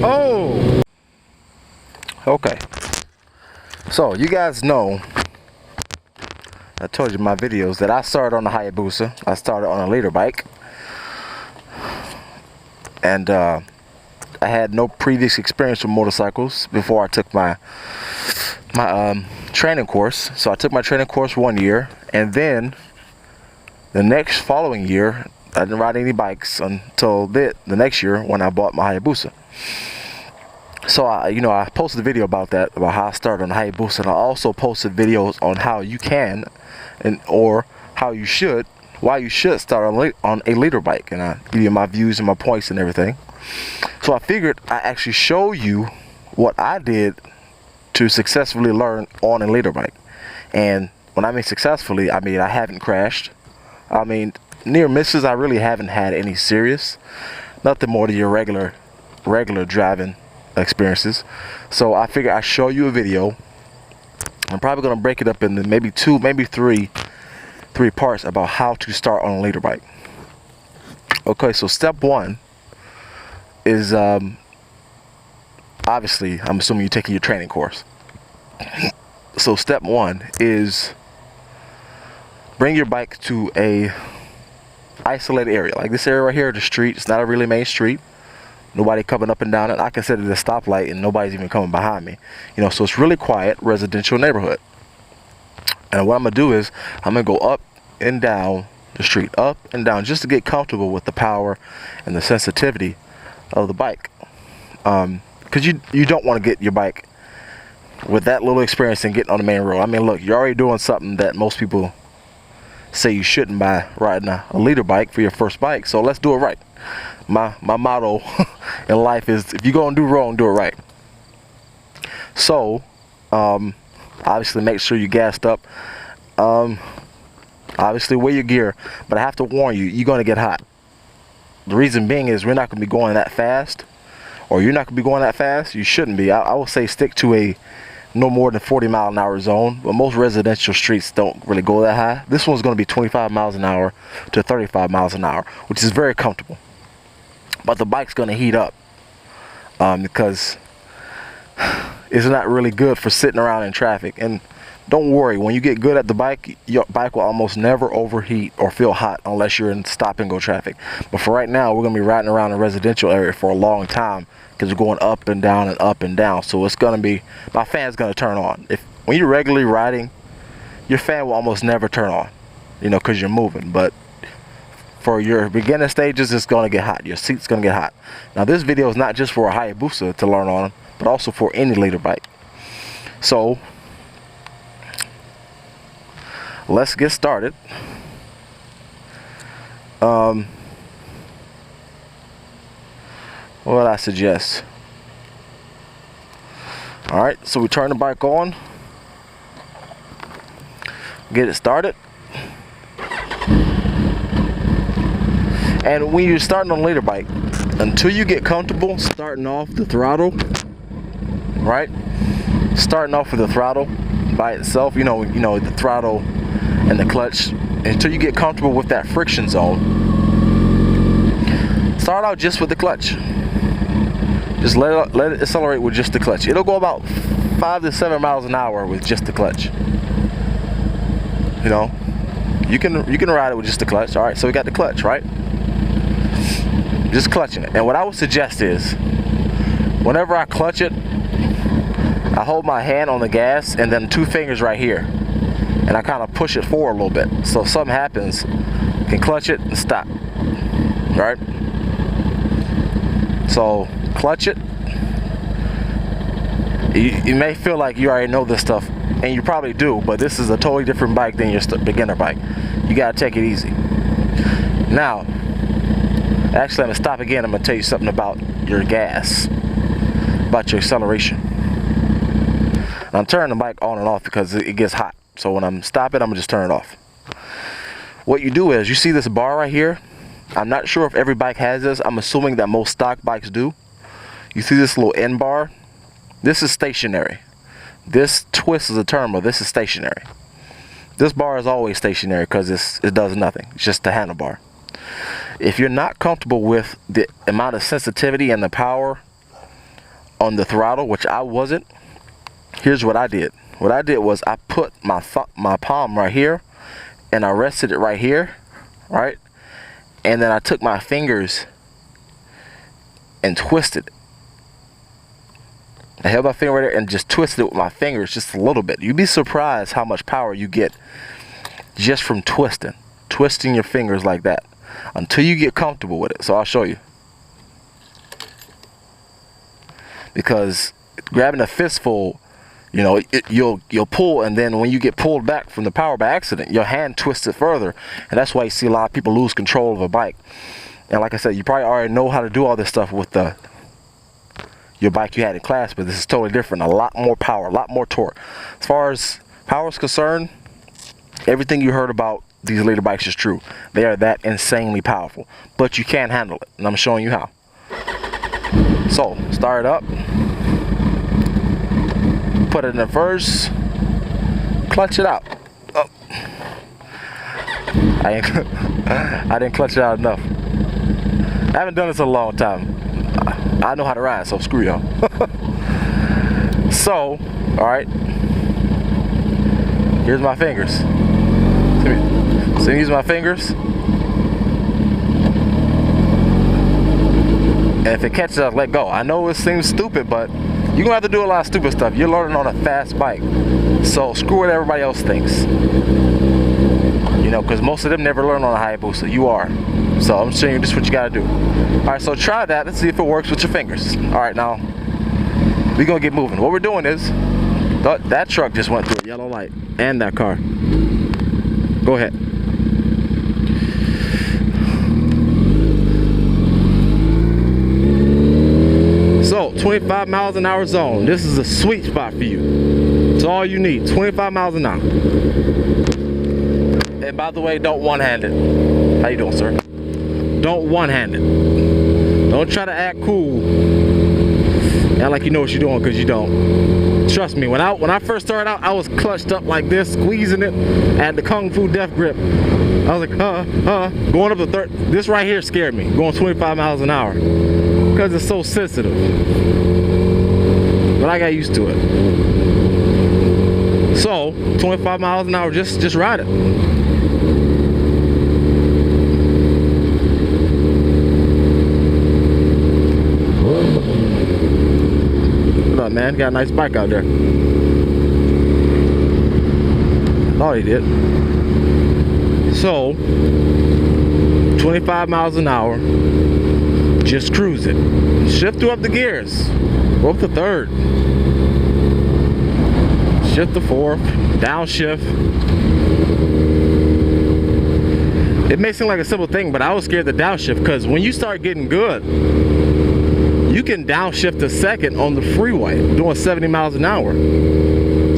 Oh! Okay. So, you guys know, I told you in my videos that I started on the Hayabusa. I started on a leader bike. And I had no previous experience with motorcycles before I took my training course. So I took my training course 1 year, and then the next following year I didn't ride any bikes until the next year when I bought my Hayabusa. So I posted a video about that, about how I started on the Hayabusa, and I also posted videos on how you can or how you should, why you should start on a leader bike, and I give you my views and my points and everything. So I figured I actually show you what I did to successfully learn on a leader bike. And when I mean successfully, I mean I haven't crashed. I mean near misses, I really haven't had any serious, nothing more than your regular driving experiences. So I figure I show you a video. I'm probably gonna break it up into maybe two, maybe three parts about how to start on a leader bike. Okay, so step one is obviously, I'm assuming you're taking your training course. So step one is bring your bike to a isolated area, like this area right here, the street. It's not a really main street. Nobody coming up and down it. I consider it a stoplight and nobody's even coming behind me. So it's really quiet, residential neighborhood. And what I'm gonna do is I'm gonna go up and down the street, up and down, just to get comfortable with the power and the sensitivity of the bike. Because you don't want to get your bike with that little experience and getting on the main road. I mean, look, you're already doing something that most people say you shouldn't by riding a leader bike for your first bike. So let's do it right. My motto in life is, if you're gonna do wrong, do it right. So obviously make sure you're gassed up. Obviously wear your gear, but I have to warn you, you're gonna get hot. The reason being is we're not gonna be going that fast, or you're not gonna be going that fast. You shouldn't be. I would say stick to a no more than 40-mile-an-hour zone, but most residential streets don't really go that high. This one's going to be 25 miles an hour to 35 miles an hour, which is very comfortable. But the bike's going to heat up because it's not really good for sitting around in traffic. And don't worry, when you get good at the bike, your bike will almost never overheat or feel hot unless you're in stop and go traffic. But for right now, we're going to be riding around a residential area for a long time, because we're going up and down and up and down. So it's going to be, my fan's going to turn on. When you're regularly riding, your fan will almost never turn on, because you're moving. But for your beginner stages, it's going to get hot. Your seat's going to get hot. Now this video is not just for a Hayabusa to learn on, but also for any leader bike. So let's get started. What would I suggest? Alright, so we turn the bike on, get it started, and when you're starting on a leader bike, until you get comfortable starting off the throttle, right? Starting off with the throttle by itself, the throttle and the clutch, until you get comfortable with that friction zone, start out just with the clutch. Just let it accelerate with just the clutch. It'll go about 5 to 7 miles an hour with just the clutch. You can ride it with just the clutch. All right, so we got the clutch, right? Just clutching it. And what I would suggest is, whenever I clutch it, I hold my hand on the gas and then 2 fingers right here, and I kind of push it forward a little bit. So if something happens, you can clutch it and stop. All right? So clutch it. You may feel like you already know this stuff, and you probably do, but this is a totally different bike than your beginner bike. You gotta take it easy. Now, actually, I'm gonna stop again. I'm gonna tell you something about your gas, about your acceleration. And I'm turning the bike on and off because it gets hot. So when I'm stopping, I'm gonna just turn it off. What you do is, you see this bar right here? I'm not sure if every bike has this. I'm assuming that most stock bikes do. You see this little end bar? This is stationary. This twist is a turbo. This is stationary. This bar is always stationary because it does nothing. It's just the handlebar. If you're not comfortable with the amount of sensitivity and the power on the throttle, which I wasn't, here's what I did. What I did was I put my palm right here, and I rested it right here, right? And then I took my fingers and twisted it. I held my finger right there and just twisted it with my fingers just a little bit. You'd be surprised how much power you get just from twisting your fingers like that, until you get comfortable with it. So I'll show you. Because grabbing a fistful, you know, you'll pull, and then when you get pulled back from the power by accident, your hand twists it further, and that's why you see a lot of people lose control of a bike. And like I said, you probably already know how to do all this stuff with your bike you had in class, but this is totally different. A lot more power, a lot more torque. As far as power is concerned, everything you heard about these leader bikes is true. They are that insanely powerful, but you can handle it, and I'm showing you how. So start it up, put it in first, clutch it out. Oh. I didn't clutch it out enough. I haven't done this in a long time. I know how to ride, so screw y'all. So, alright, here's my fingers. So use my fingers, and if it catches up, let go. I know it seems stupid, but you're gonna have to do a lot of stupid stuff. You're learning on a fast bike, so screw what everybody else thinks. You know, because most of them never learn on a Hayabusa. You are. So I'm showing you just what you gotta do. Alright, so try that. Let's see if it works with your fingers. Alright, now we're gonna get moving. What we're doing is, that truck just went through a yellow light, and that car. Go ahead. So 25 miles an hour zone. This is a sweet spot for you. It's all you need. 25 miles an hour. And by the way, don't one-hand it. How you doing, sir? Don't one-hand it. Don't try to act cool. Act like you know what you're doing, because you don't. Trust me, when I first started out, I was clutched up like this, squeezing it. I had the Kung Fu death grip. I was like, going up to third. This right here scared me, going 25 miles an hour, because it's so sensitive. But I got used to it. So 25 miles an hour, just ride it. What up, man? Got a nice bike out there. Thought he did. So 25 miles an hour, just cruise it. Shift through up the gears. Go up to third. Shift to fourth. Downshift. It may seem like a simple thing, but I was scared to downshift, because when you start getting good, you can downshift a second on the freeway doing 70 miles an hour.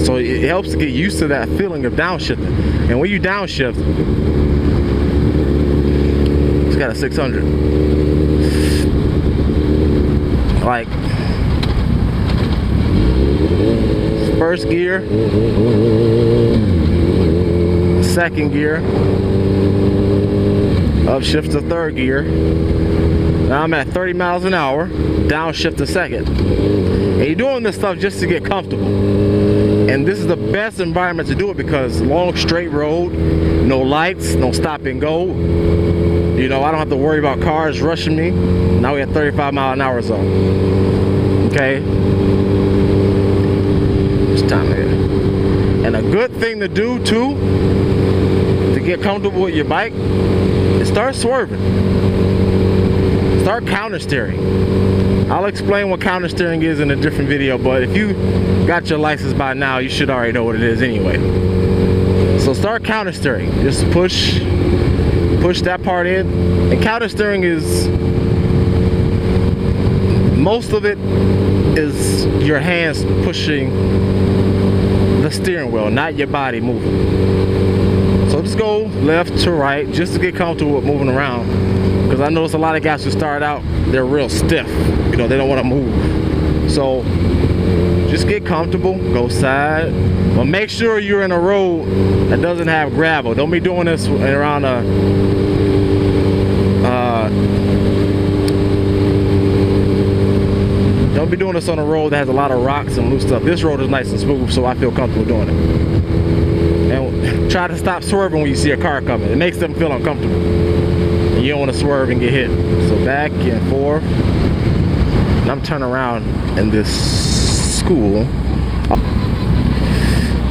So it helps to get used to that feeling of downshifting. And when you downshift, it's got a 600. Like, first gear, second gear, upshift to third gear. Now I'm at 30 miles an hour, downshift to second. And you're doing this stuff just to get comfortable. And this is the best environment to do it, because long straight road, no lights, no stop and go. You know, I don't have to worry about cars rushing me. Now we at 35 mile an hour zone. Okay? It's time here. And a good thing to do too, to get comfortable with your bike, is start swerving. Start counter steering. I'll explain what counter steering is in a different video, but if you got your license by now, you should already know what it is anyway. So start counter steering. Just push that part in. And counter steering is, most of it is your hands pushing the steering wheel, not your body moving. So just go left to right, just to get comfortable with moving around. Because I notice a lot of guys who start out, they're real stiff. You know, they don't want to move. So just get comfortable, go side, but make sure you're in a road that doesn't have gravel. Don't be doing this around a Don't be doing this on a road that has a lot of rocks and loose stuff. This road is nice and smooth, so I feel comfortable doing it. And try to stop swerving when you see a car coming. It makes them feel uncomfortable. And you don't want to swerve and get hit. So back and forth. And I'm turning around in this school.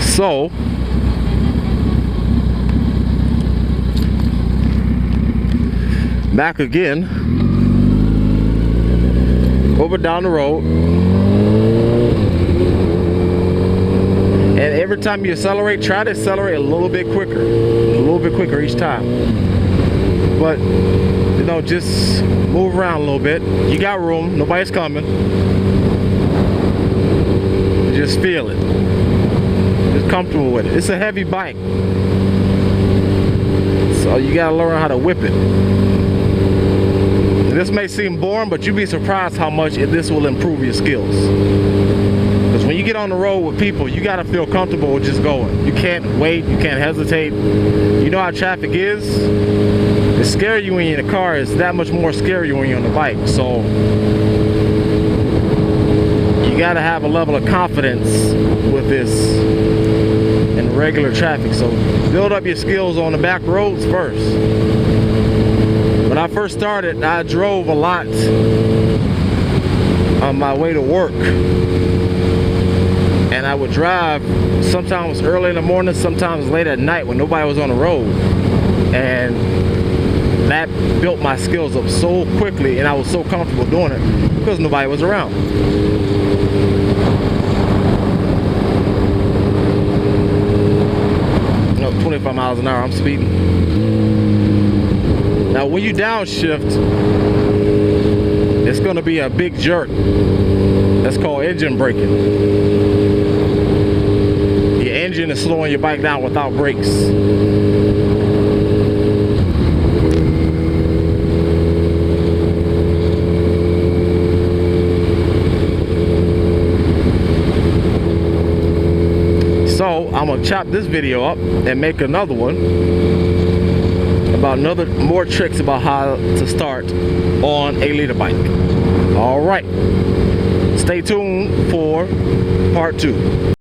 So back again, over down the road, and every time you accelerate, try to accelerate a little bit quicker each time. But you know, just move around a little bit. You got room, nobody's coming. Just feel it. Just comfortable with it. It's a heavy bike, so you gotta learn how to whip it. This may seem boring, but you'd be surprised how much this will improve your skills. Because when you get on the road with people, you gotta feel comfortable with just going. You can't wait, you can't hesitate. You know how traffic is? It's scary when you're in the car, it's that much more scary when you're on the bike. So you gotta have a level of confidence with this in regular traffic. So build up your skills on the back roads first. When I first started, I drove a lot on my way to work. And I would drive sometimes early in the morning, sometimes late at night when nobody was on the road. And that built my skills up so quickly, and I was so comfortable doing it because nobody was around. 25 miles an hour, I'm speeding. Now when you downshift, it's going to be a big jerk. That's called engine braking. Your engine is slowing your bike down without brakes. So I'm gonna chop this video up and make another one about more tricks about how to start on a leader bike. All right, stay tuned for part 2.